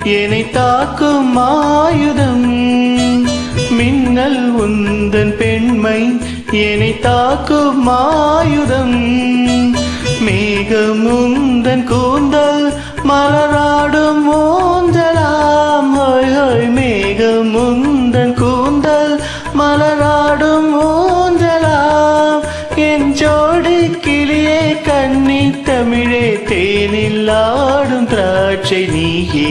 என்னை தாக்கும் ஆயுதம். மின்னல் உந்தன் பெண்மை என்னை தாக்கும் ஆயுதம். மேகம் உந்தன் கூந்தல் மலராடும் ஊஞ்சலாம். ஹோய் ஹோய் மேகம் உந்தன் கூந்தல் மலராடும் ஊஞ்சலாம். என் ஜோடி கிளியே கன்னி தமிழே தேனில் ஆடும் திராட்சை நீயே.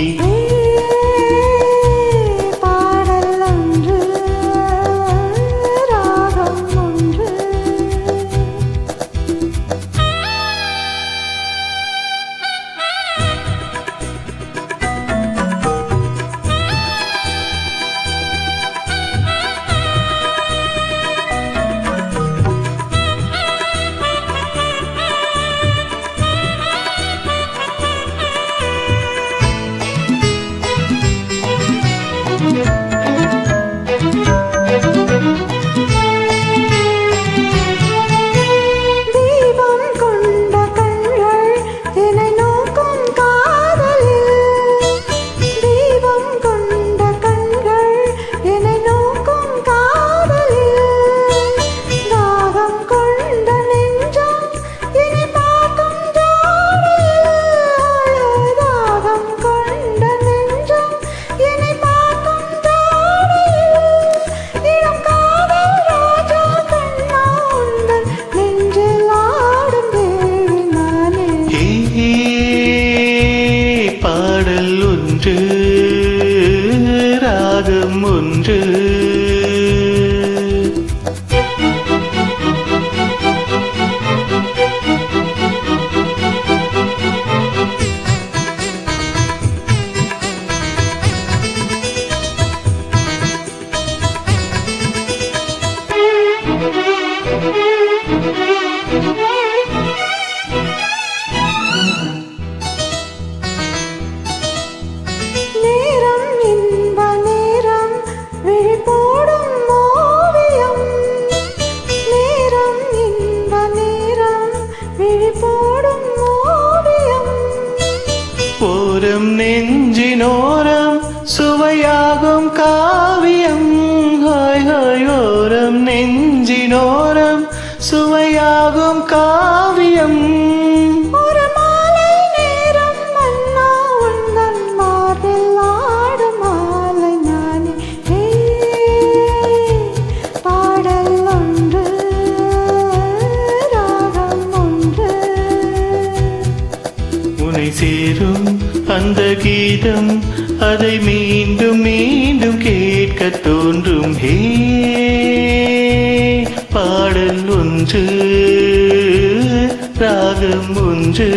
ராகம் ஒன்று ஓரம் நெஞ்சினோரம் சுவையாகும் காவியம். ஹாய் ஹாய் ஓரம் நெஞ்சினோரம் சுவையாகும் காவியம். ஒரு மாலை நேரம் மன்னா உந்தன் மார்பில் ஆடும் மாலை நானே. பாடல் ஒன்று ராகம் ஒன்று. உனை சேரும் அந்த கீதம் அதை மீண்டும் மீண்டும் கேட்க தோன்றும். ஹே பாடல் ஒன்று ராகம் ஒன்று.